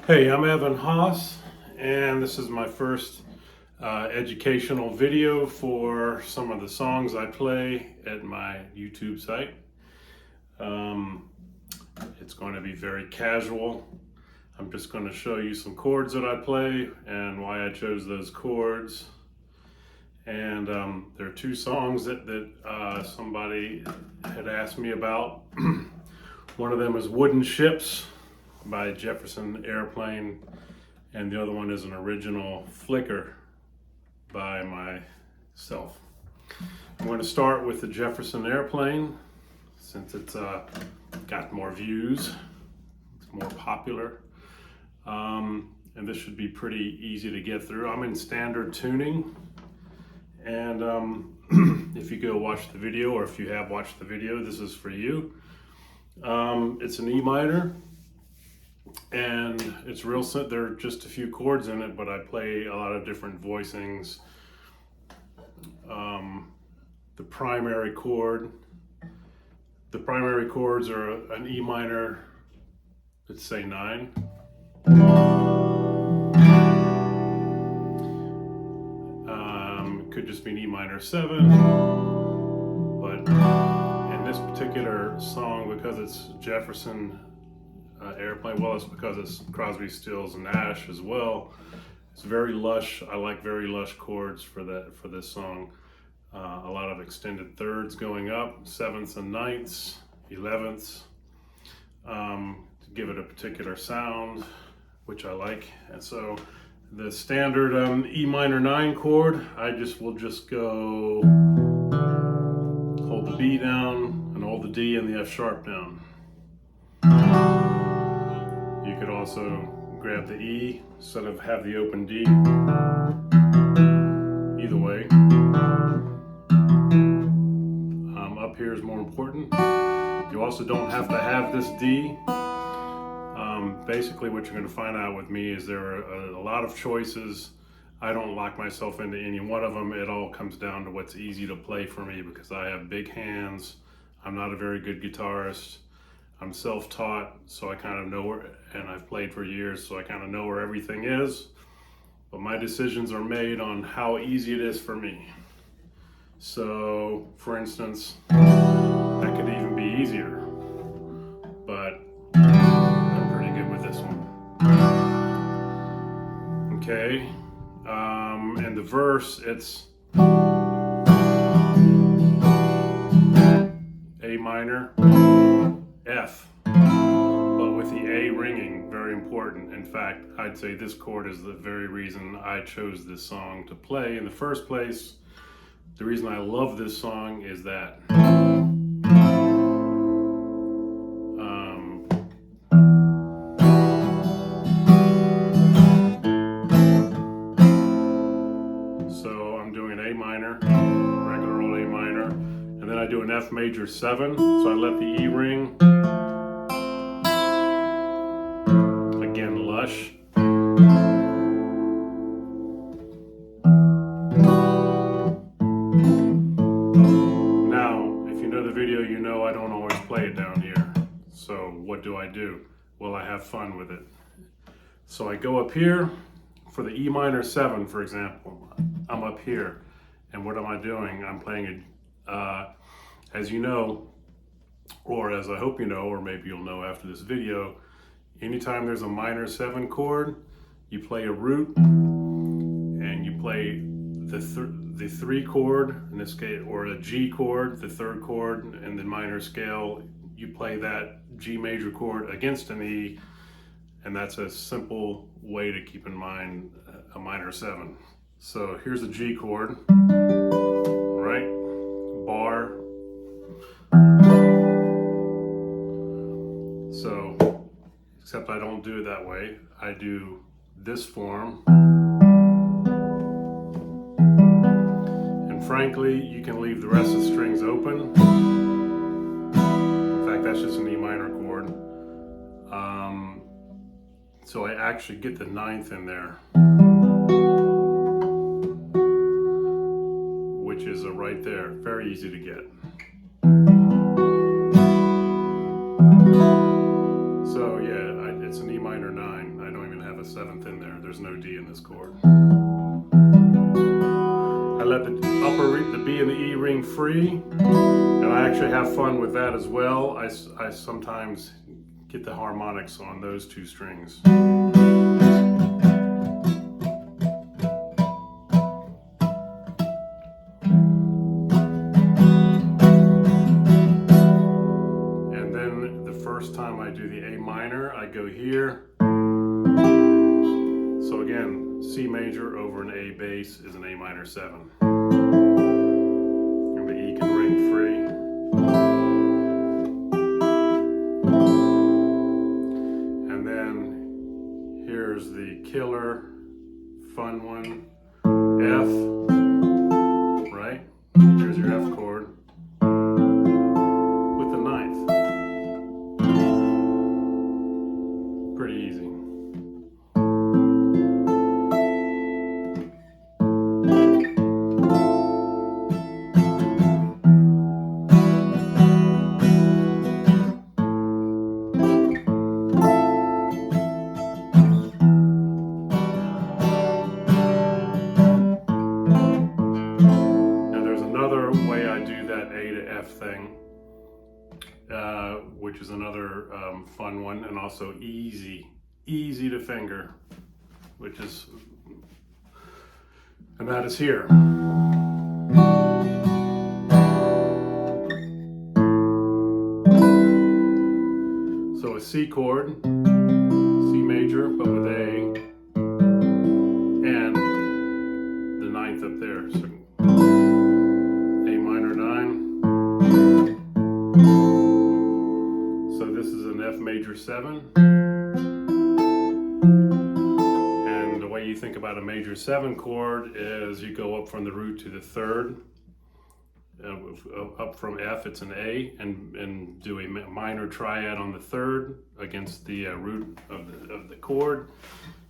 Hey, I'm Evan Haas, and this is my first educational video for some of the songs I play at my YouTube site. It's going to be very casual. I'm just going to show you some chords that I play and why I chose those chords. And there are two songs that somebody had asked me about. One of them is Wooden Ships by Jefferson Airplane, and the other one is an original Flickr by myself. I'm going to start with the Jefferson Airplane since it's got more views, it's more popular, and this should be pretty easy to get through. I'm in standard tuning, and if you go watch the video, or if you have watched the video, this is for you. It's an E minor, and it's real simple. There are just a few chords in it, but I play a lot of different voicings. The primary chords are an E minor, let's say 9. It could just be an E minor 7, but in this particular song, because it's Jefferson Airplane, well, it's because it's Crosby, Stills, and Nash as well. It's very lush. I like very lush chords for this song. A lot of extended thirds going up, 7ths and 9ths, 11ths, to give it a particular sound, which I like. And so the standard E minor 9 chord, will just go hold the B down and hold the D and the F sharp down. You could also grab the E instead of have the open D. Either way. Up here is more important. You also don't have to have this D. Basically what you're going to find out with me is there are a lot of choices. I don't lock myself into any one of them. It all comes down to what's easy to play for me because I have big hands. I'm not a very good guitarist. I'm self-taught, so I kind of know where, and I've played for years, so I kind of know where everything is. But my decisions are made on how easy it is for me. So, for instance, that could even be easier, but I'm pretty good with this one. Okay, and the verse, it's A minor, F, but with the A ringing, very important. In fact, I'd say this chord is the very reason I chose this song to play in the first place. The reason I love this song is that so I'm doing an A minor, regular old A minor, and then I do an F major 7, so I let the E ring. Again, lush. Now, if you know the video, you know I don't always play it down here. So what do? Well, I have fun with it. So I go up here for the E minor 7, for example. I'm up here, and what am I doing? I'm playing as you know, or as I hope you know, or maybe you'll know after this video, anytime there's a minor 7 chord, you play a root, and you play the 3 chord, in this case, or a G chord, the 3rd chord in the minor scale. You play that G major chord against an E, and that's a simple way to keep in mind a minor 7. So here's a G chord, right? Bar. So, except I don't do it that way. I do this form. And frankly, you can leave the rest of the strings open. In fact, that's just an E minor chord. So I actually get the 9th in there, which is right there. Very easy to get. So yeah, it's an D minor 9. I don't even have a 7th in there. There's no D in this chord. I let the B and the E ring free, and I actually have fun with that as well. I sometimes get the harmonics on those two strings. And then the first time I do the A minor, I go here. So again, C major over an A bass is an A minor 7. And the E can ring free. And then here's the killer, fun one, F, right? Here's your F chord with the 9th. Pretty easy. Thing, which is another fun one, and also easy to finger, and that is here. So a C chord, C major, but with A and the 9th up there. So A minor 9. So this is an F major 7. And the way you think about a major 7 chord is you go up from the root to the 3rd. Up from F, it's an A, and do a minor triad on the 3rd against the root of the chord.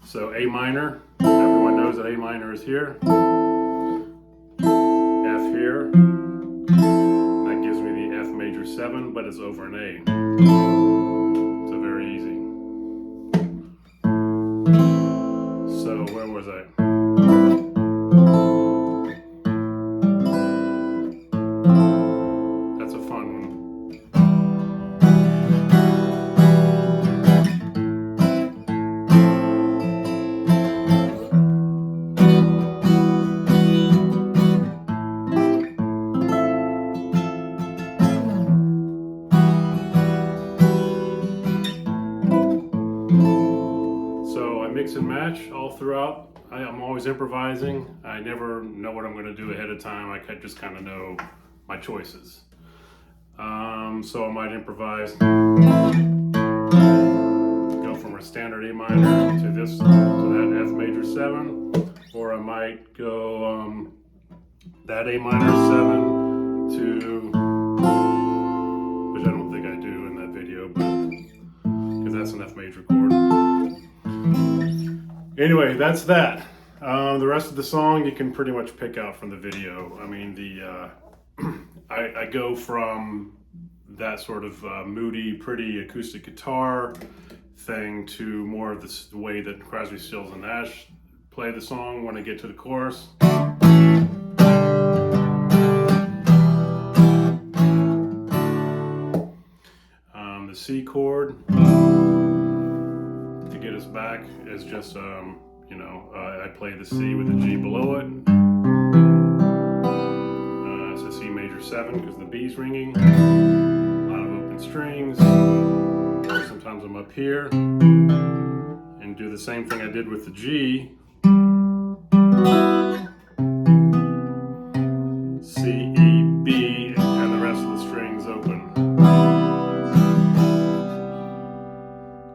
So A minor, everyone knows that A minor is here. F here. That gives me the F major 7, but it's over an A. So very easy. So where was I? That's a fun one. Mix and match all throughout. I'm always improvising. I never know what I'm going to do ahead of time. I just kind of know my choices. So I might improvise, go from a standard A minor to that F major 7, or I might go that A minor 7 to, which I don't think I do in that video, because that's an F major chord. Anyway, that's that. The rest of the song you can pretty much pick out from the video. I mean, I go from that sort of moody, pretty acoustic guitar thing to more of the way that Crosby, Stills and Nash play the song when I get to the chorus. The C chord to get us back is just, I play the C with the G below it. It's a C major 7 because the B's ringing. A lot of open strings. Sometimes I'm up here and do the same thing I did with the G. C, E, B, and the rest of the strings open.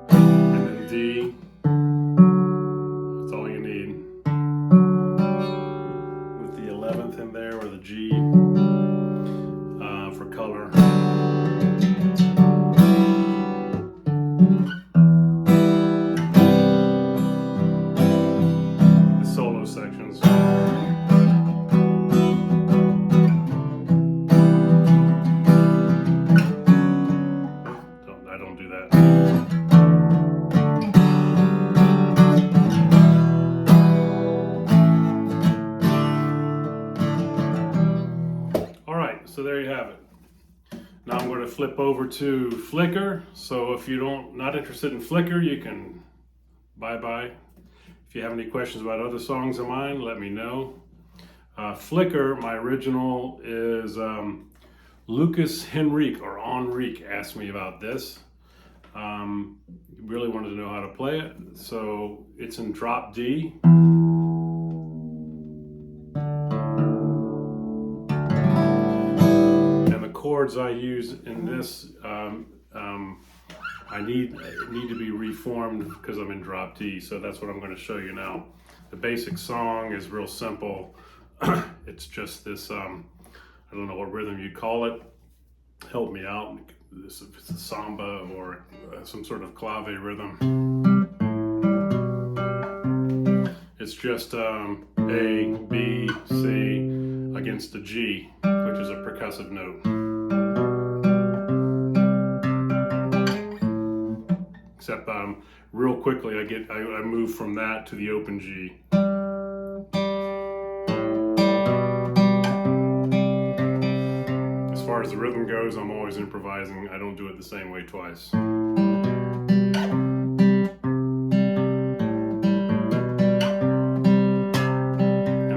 And then D. That's all you need. With the 11th in there, or the G for color. The solo sections. I don't do that. flip over to Flickr. So if you're not interested in Flickr, you can bye-bye. If you have any questions about other songs of mine, let me know. Flickr, my original is Lucas Henrique, or Enrique, asked me about this. Really wanted to know how to play it. So it's in drop D. And the chords I use in this, I need to be reformed because I'm in drop D. So that's what I'm going to show you now. The basic song is real simple. It's just this, I don't know what rhythm you'd call it. Help me out. If it's a samba or some sort of clave rhythm. It's just A, B, C against a G, which is a percussive note. Except real quickly I move from that to the open G. As far as the rhythm goes, I'm always improvising. I don't do it the same way twice. And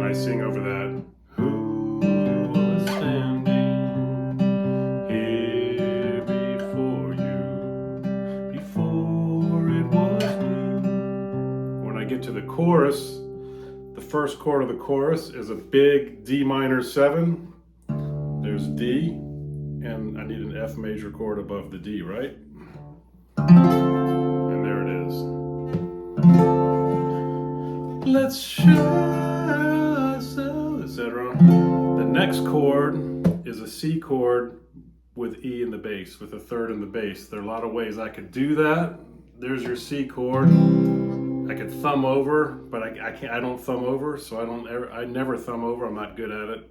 I sing over that. Who was standing here before you, before it was me? When I get to the chorus, the first chord of the chorus is a big D minor 7. There's D, and I need an F major chord above the D, right? And there it is. Let's show ourselves, etc. The next chord is a C chord with E in the bass, with a third in the bass. There are a lot of ways I could do that. There's your C chord. I could thumb over, but I can't. I don't thumb over, so I never thumb over. I'm not good at it.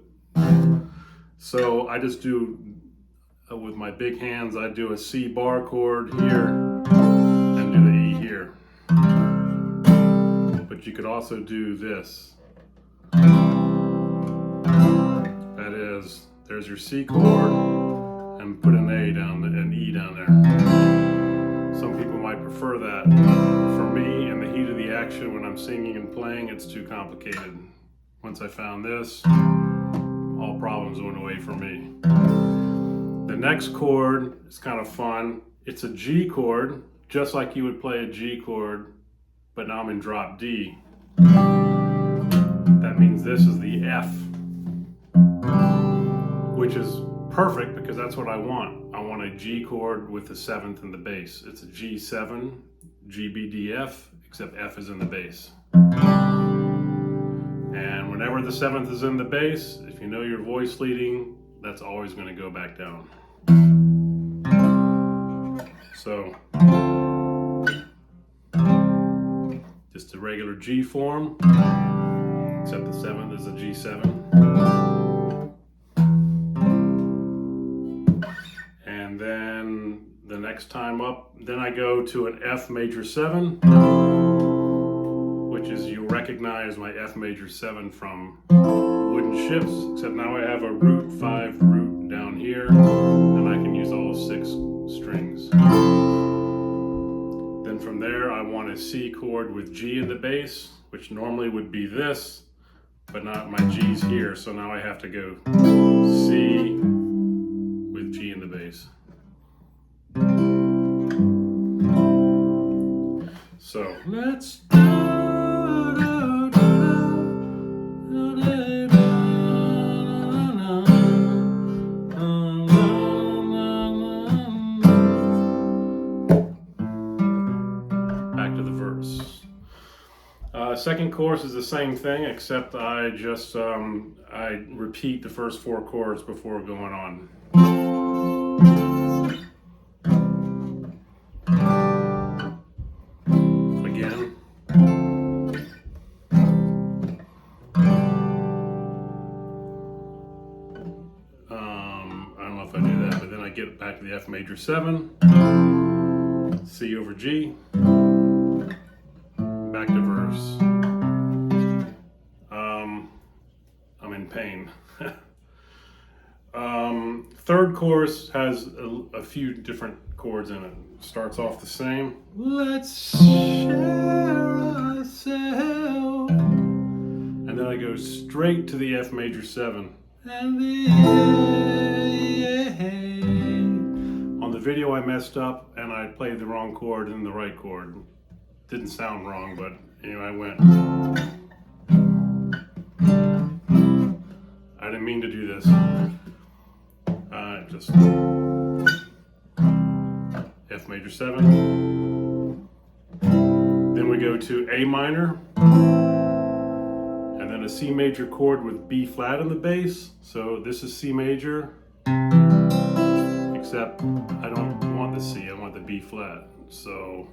So I just do, with my big hands, I do a C bar chord here and do the E here. But you could also do this. That is, there's your C chord and put an A down, an E down there. Some people might prefer that. For me, in the heat of the action, when I'm singing and playing, it's too complicated. Once I found this, all problems went away from me. The next chord is kind of fun. It's a G chord, just like you would play a G chord, but now I'm in drop D. That means this is the F, which is perfect because that's what I want. I want a G chord with the 7th in the bass. It's a G7, G, B, D, F, except F is in the bass. And whenever the 7th is in the bass, if you know your voice leading, that's always going to go back down. So, just a regular G form, except the 7th is a G7. And then the next time up, then I go to an F major 7. Which is, you recognize my F major 7 from Wooden Ships, except now I have a root 5 root down here, and I can use all 6 strings. Then from there, I want a C chord with G in the bass, which normally would be this, but not my G's here, so now I have to go C with G in the bass. So let's back to the verse. Second chorus is the same thing, except I just I repeat the first 4 chords before going on. Again. I don't know if I do that, but then I get back to the F major 7, C over G, back to verse. I'm in pain. third chorus has a few different chords in it. Starts off the same. Let's share ourselves. And then I go straight to the F major 7. And on the video I messed up and I played the wrong chord and the right chord. Didn't sound wrong, but anyway, I went. I didn't mean to do this. Just F major 7. Then we go to A minor. And then a C major chord with B flat in the bass. So this is C major. Except I don't want the C, I want the B flat. So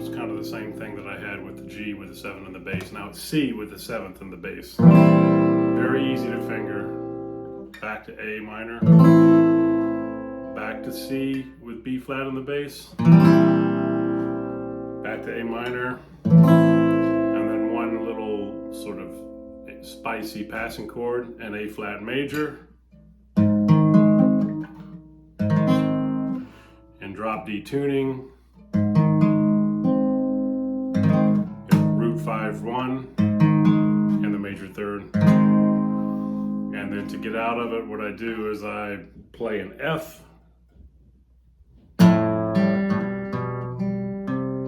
it's kind of the same thing that I had with the G with the 7 in the bass. Now it's C with the 7th in the bass. Very easy to finger. Back to A minor. Back to C with B flat in the bass. Back to A minor. And then one little sort of spicy passing chord and A flat major. And drop D tuning. Root 5-1 and the major 3rd. And then to get out of it, what I do is I play an F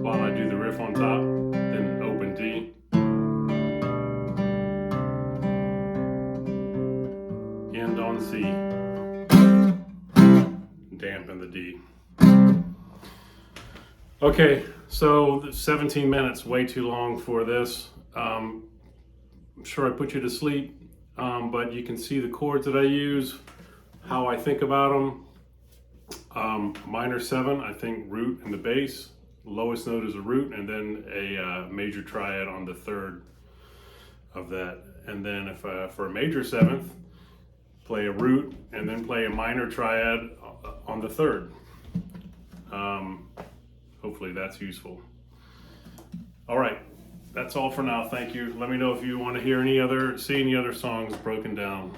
while I do the riff on top, then open D. End on C. Dampen the D. Okay, so 17 minutes, way too long for this. I'm sure I put you to sleep, but you can see the chords that I use, how I think about them. Minor 7, I think root in the bass. Lowest note is a root, and then a major triad on the 3rd of that. And then if for a major 7th, play a root, and then play a minor triad on the 3rd. Hopefully that's useful. All right, that's all for now. Thank you. Let me know if you want to hear see any other songs broken down.